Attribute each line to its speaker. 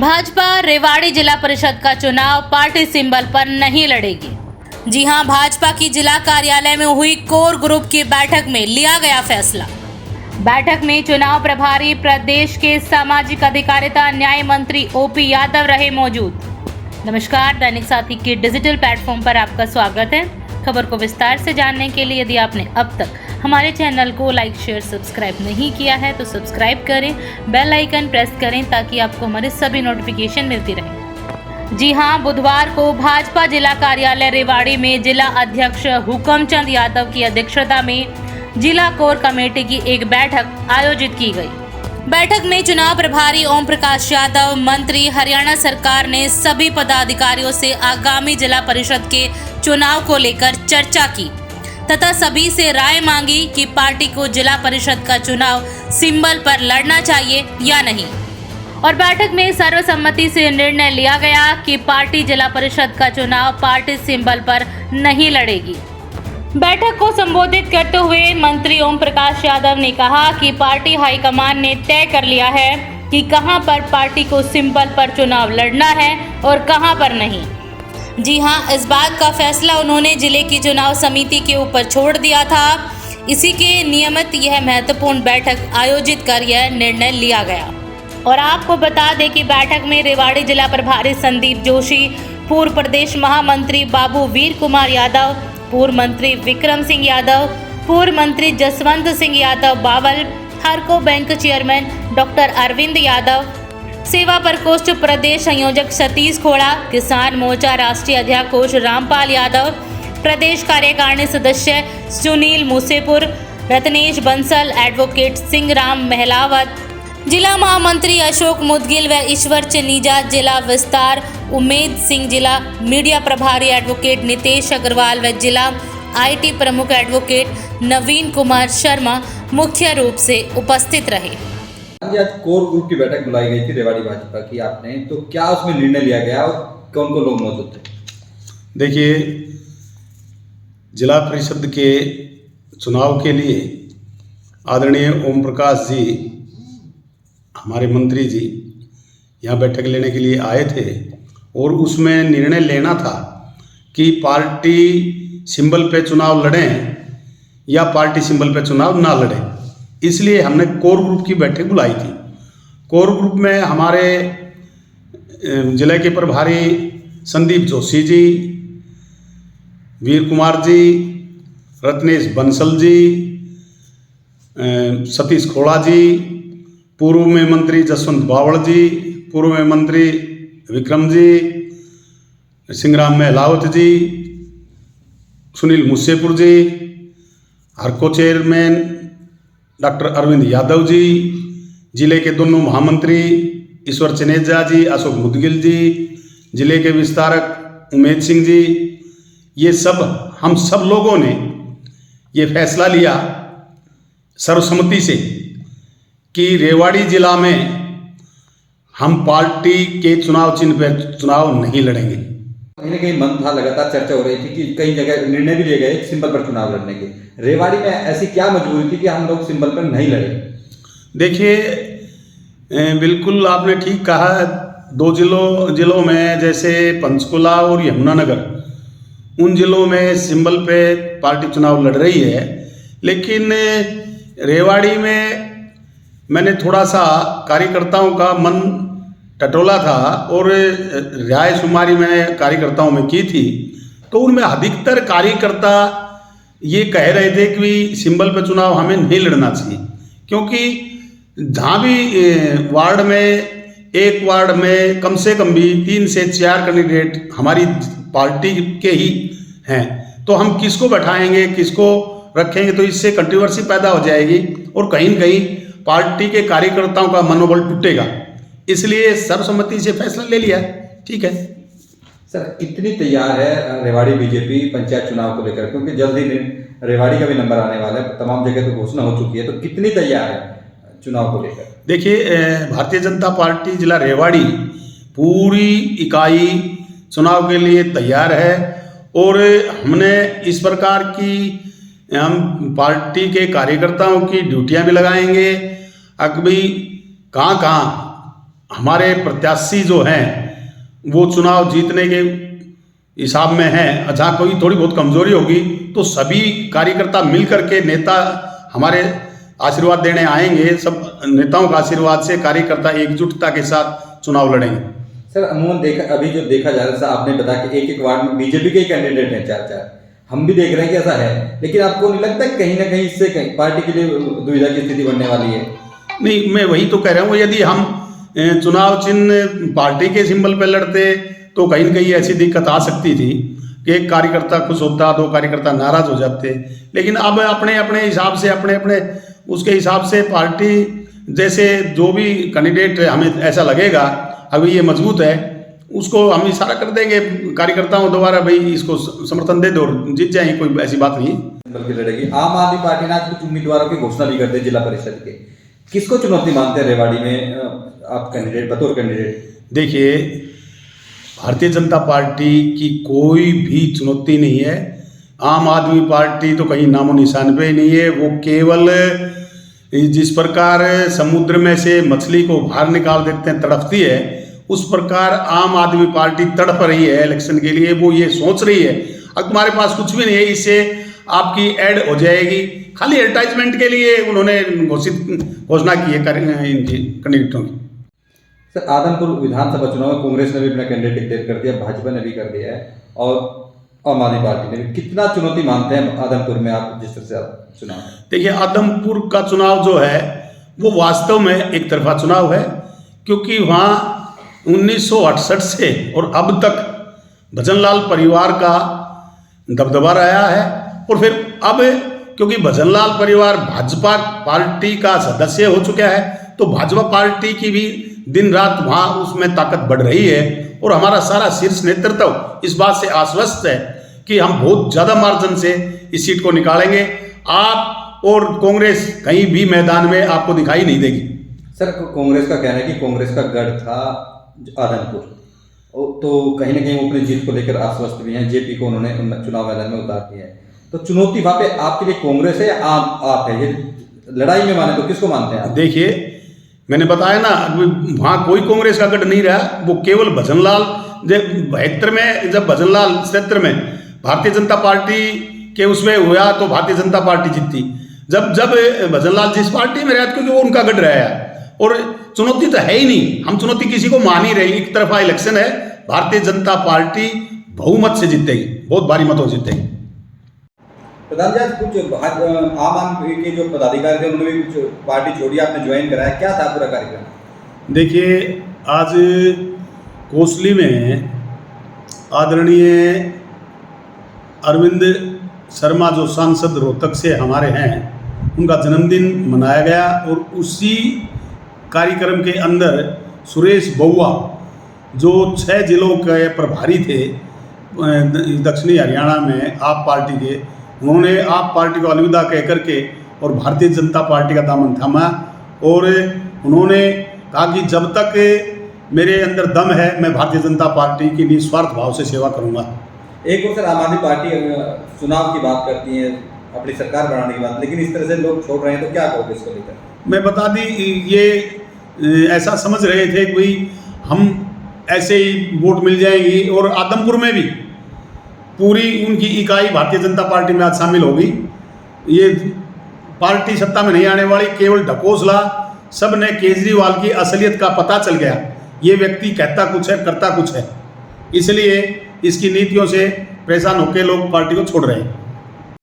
Speaker 1: भाजपा रेवाड़ी जिला परिषद का चुनाव पार्टी सिंबल पर नहीं लड़ेगी। जी हां, भाजपा की जिला कार्यालय में हुई कोर ग्रुप की बैठक में लिया गया फैसला। बैठक में चुनाव प्रभारी प्रदेश के सामाजिक अधिकारिता न्याय मंत्री ओपी यादव रहे मौजूद। नमस्कार, दैनिक साथी के डिजिटल प्लेटफॉर्म पर आपका स्वागत है। खबर को विस्तार से जानने के लिए यदि आपने अब तक हमारे चैनल को लाइक, शेयर, सब्सक्राइब नहीं किया है तो सब्सक्राइब करें, बेल आइकन प्रेस करें ताकि आपको हमारे सभी नोटिफिकेशन मिलती रहे। जी हां, बुधवार को भाजपा जिला कार्यालय रेवाड़ी में जिला अध्यक्ष हुकमचंद यादव की अध्यक्षता में जिला कोर कमेटी की एक बैठक आयोजित की गई। बैठक में चुनाव प्रभारी ओम प्रकाश यादव, मंत्री, हरियाणा सरकार ने सभी पदाधिकारियों से आगामी जिला परिषद के चुनाव को लेकर चर्चा की तथा सभी से राय मांगी कि पार्टी को जिला परिषद का चुनाव सिंबल पर लड़ना चाहिए या नहीं। और बैठक में सर्वसम्मति से निर्णय लिया गया कि पार्टी जिला परिषद का चुनाव पार्टी सिंबल पर नहीं लड़ेगी। बैठक को संबोधित करते हुए मंत्री ओम प्रकाश यादव ने कहा कि पार्टी हाईकमान ने तय कर लिया है कि कहां पर पार्टी को सिंबल पर चुनाव लड़ना है और कहां पर नहीं। जी हां, इस बात का फैसला उन्होंने जिले की चुनाव समिति के ऊपर छोड़ दिया था। इसी के नियमित यह महत्वपूर्ण बैठक आयोजित कर यह निर्णय लिया गया। और आपको बता दें कि बैठक में रेवाड़ी जिला प्रभारी संदीप जोशी, पूर्व प्रदेश महामंत्री बाबू वीर कुमार यादव, पूर्व मंत्री विक्रम सिंह यादव, पूर्व मंत्री Jaswant Singh Yadav Bawal, Harco bank chairman doctor Arvind Yadav, सेवा प्रकोष्ठ प्रदेश संयोजक सतीश खोड़ा, किसान मोर्चा राष्ट्रीय अध्यक्ष रामपाल यादव, प्रदेश कार्यकारिणी सदस्य सुनील मूसेपुर, रत्नेश बंसल, एडवोकेट सिंह राम महलावत, जिला महामंत्री अशोक मुदगिल व ईश्वर चनीजा, जिला विस्तार उमेद सिंह, जिला मीडिया प्रभारी एडवोकेट नितेश अग्रवाल व जिला आईटी प्रमुख एडवोकेट नवीन कुमार शर्मा मुख्य रूप से उपस्थित रहे।
Speaker 2: आज कोर ग्रुप की बैठक बुलाई गई थी रेवाड़ी भाजपा की आपने, तो क्या उसमें निर्णय लिया गया और कौन कौन लोग मौजूद थे?
Speaker 3: देखिए, जिला परिषद के चुनाव के लिए आदरणीय ओम प्रकाश जी, हमारे मंत्री जी, यहाँ बैठक लेने के लिए आए थे और उसमें निर्णय लेना था कि पार्टी सिंबल पे चुनाव लड़ें या पार्टी सिंबल पे चुनाव ना लड़ें। इसलिए हमने कोर ग्रुप की बैठक बुलाई थी। कोर ग्रुप में हमारे जिले के प्रभारी संदीप जोशी जी, वीर कुमार जी, रत्नेश बंसल जी, सतीश खोड़ा जी, पूर्व में मंत्री जसवंत बावड़ जी, पूर्व में मंत्री विक्रम जी, सिंहराम महलावत जी, सुनील मूसेपुर जी, हरको चेयरमैन डॉक्टर अरविंद यादव जी, जिले के दोनों महामंत्री ईश्वर चनेजा जी, अशोक मुदगिल जी, जिले के विस्तारक उमेद सिंह जी, ये सब हम सब लोगों ने ये फैसला लिया सर्वसम्मति से कि रेवाड़ी जिला में हम पार्टी के चुनाव चिन्ह पर चुनाव नहीं लड़ेंगे।
Speaker 2: कहीं ना कहीं मन था, लगातार चर्चा हो रही थी कि कई जगह निर्णय भी लिए गए सिंबल पर चुनाव लड़ने के। रेवाड़ी में ऐसी क्या मजबूरी थी कि हम लोग सिंबल पर नहीं लड़े?
Speaker 3: देखिए, बिल्कुल आपने ठीक कहा। दो जिलों में जैसे पंचकुला और यमुनानगर, उन जिलों में सिंबल पे पार्टी चुनाव लड़ रही है, लेकिन रेवाड़ी में मैंने थोड़ा सा कार्यकर्ताओं का मन टटोला था और राय शुमारी मैंने कार्यकर्ताओं में की थी, तो उनमें अधिकतर कार्यकर्ता ये कह रहे थे कि सिंबल पर चुनाव हमें नहीं लड़ना चाहिए, क्योंकि जहाँ भी वार्ड में, एक वार्ड में कम से कम भी 3 से 4 कैंडिडेट हमारी पार्टी के ही हैं, तो हम किसको बैठाएंगे, किसको रखेंगे, तो इससे कंट्रोवर्सी पैदा हो जाएगी और कहीं न कहीं पार्टी के कार्यकर्ताओं का मनोबल टूटेगा। इसलिए सर्वसम्मति से फैसला ले लिया। ठीक है
Speaker 2: सर, कितनी तैयार है रेवाड़ी बीजेपी पंचायत चुनाव को लेकर, क्योंकि जल्द ही रेवाड़ी का भी नंबर आने वाला है, तमाम जगह तो घोषणा हो चुकी है, तो कितनी तैयार है चुनाव को लेकर?
Speaker 3: देखिए, भारतीय जनता पार्टी जिला रेवाड़ी पूरी इकाई चुनाव के लिए तैयार है और हमने इस प्रकार की हम पार्टी के कार्यकर्ताओं की ड्यूटियां भी लगाएंगे। अभी कहाँ हमारे प्रत्याशी जो हैं वो चुनाव जीतने के हिसाब में हैं, जहाँ कोई थोड़ी बहुत कमजोरी होगी तो सभी कार्यकर्ता मिल करके नेता हमारे आशीर्वाद देने आएंगे। सब नेताओं का आशीर्वाद से कार्यकर्ता एकजुटता के साथ चुनाव लड़ेंगे।
Speaker 2: सर अमूमन अभी जो देखा जा रहा है, आपने बताया कि एक वार्ड में बीजेपी के कैंडिडेट हैं 4-4, हम भी देख रहे हैं कि ऐसा है, लेकिन आपको नहीं लगता कहीं ना कहीं इससे पार्टी के लिए दुविधा की स्थिति बनने वाली है? नहीं,
Speaker 3: मैं वही तो कह रहा हूँ, यदि हम चुनाव चिन्ह पार्टी के सिंबल पर लड़ते तो कहीं ना कहीं ऐसी दिक्कत आ सकती थी कि एक कार्यकर्ता खुश होता, 2 कार्यकर्ता नाराज हो जाते। लेकिन अब अपने अपने हिसाब से अपने अपने उसके हिसाब से पार्टी जैसे जो भी कैंडिडेट हमें ऐसा लगेगा अभी ये मजबूत है, उसको हम इशारा कर देंगे कार्यकर्ताओं दोबारा, भाई इसको समर्थन दे दो और जीत जाएंगे, कोई ऐसी बात नहीं
Speaker 2: बल्कि लड़ेगी। आम आदमी पार्टी ने आज कुछ उम्मीदवारों की घोषणा भी कर दी जिला परिषद के, किसको चुनौती मानते हैं रेवाड़ी में आप कैंडिडेट, बतौर कैंडिडेट?
Speaker 3: देखिए, भारतीय जनता पार्टी की कोई भी चुनौती नहीं है। आम आदमी पार्टी तो कहीं नामो निशान पे ही नहीं है। वो केवल जिस प्रकार समुद्र में से मछली को बाहर निकाल देते हैं, तड़पती है, उस प्रकार आम आदमी पार्टी तड़प रही है इलेक्शन के लिए। वो ये सोच रही है अब तुम्हारे पास कुछ भी नहीं है, इससे आपकी ऐड हो जाएगी, खाली एडवर्टाइजमेंट के लिए उन्होंने घोषणा की है इनकी कैंडिडेटों की।
Speaker 2: सर आदमपुर विधानसभा चुनाव में कांग्रेस ने भी अपना कैंडिडेट डिक्लेयर कर दिया, भाजपा ने भी कर दिया है और आम आदमी पार्टी ने भी। कितना चुनौती मानते हैं आदमपुर में आप, जिस तरह से आप चुनाव?
Speaker 3: देखिए, आदमपुर का चुनाव जो है वो वास्तव में एक तरफा चुनाव है, क्योंकि वहाँ 1968 से और अब तक भजनलाल परिवार का दबदबा रहा है। और फिर अब क्योंकि भजनलाल परिवार भाजपा पार्टी का सदस्य हो चुका है, तो भाजपा पार्टी की भी दिन रात वहाँ उसमें ताकत बढ़ रही है। और हमारा सारा शीर्ष नेतृत्व इस बात से आश्वस्त है कि हम बहुत ज़्यादा मार्जिन से इस सीट को निकालेंगे। आप और कांग्रेस कहीं भी मैदान में आपको दिखाई नहीं देगी।
Speaker 2: सर कांग्रेस का कहना है कि कांग्रेस का गढ़ था आदमपुर, तो कहीं ना कहीं वो अपनी जीत को लेकर आश्वस्त भी हैं। जेपी को उन्होंने चुनाव मैदान में उतार दिया है, तो चुनौती वहाँ पे आपके लिए कांग्रेस है या आप है? ये लड़ाई में माने तो किसको मानते हैं आप?
Speaker 3: देखिए, मैंने बताया ना, वहाँ कोई कांग्रेस का गढ़ नहीं रहा। वो केवल भजनलाल 72 में, जब भजनलाल 73 में भारतीय जनता पार्टी के उसमें हुआ तो भारतीय जनता पार्टी जीती। जब जब भजनलाल जिस पार्टी में रहा, क्योंकि वो उनका गढ़ रहा है। और चुनौती तो है ही नहीं, हम चुनौती किसी को मान ही रहे। एक तरफा इलेक्शन है, भारतीय जनता पार्टी बहुमत से जीतेगी, बहुत भारी मतों से जीतेगी।
Speaker 2: प्रधान जी, कुछ आम आदमी के जो पदाधिकारी थे उन्होंने भी कुछ पार्टी छोड़ी, आपने ज्वाइन कराया, क्या था पूरा कार्यक्रम?
Speaker 3: देखिए, आज कोसली में आदरणीय अरविंद शर्मा जो सांसद रोहतक से हमारे हैं, उनका जन्मदिन मनाया गया। और उसी कार्यक्रम के अंदर सुरेश बउआ जो 6 जिलों के प्रभारी थे दक्षिणी हरियाणा में आप पार्टी के, उन्होंने आप पार्टी को अलविदा कह करके और भारतीय जनता पार्टी का दामन थामा। और उन्होंने कहा कि जब तक मेरे अंदर दम है मैं भारतीय जनता पार्टी की निस्वार्थ भाव से सेवा करूंगा।
Speaker 2: एक और सर, आम आदमी पार्टी चुनाव की बात करती है, अपनी सरकार बनाने की बात, लेकिन इस तरह से लोग छोड़ रहे हैं, तो क्या कहोगे इसको लेकर?
Speaker 3: मैं बता दी, ये ऐसा समझ रहे थे कि भाई हम ऐसे ही वोट मिल जाएगी। और आदमपुर में भी पूरी उनकी इकाई भारतीय जनता पार्टी में आज शामिल होगी। ये पार्टी सत्ता में नहीं आने वाली, केवल ढकोसला। सब ने केजरीवाल की असलियत का पता चल गया, ये व्यक्ति कहता कुछ है करता कुछ है, इसलिए इसकी नीतियों से परेशान होकर लोग पार्टी को छोड़ रहे हैं।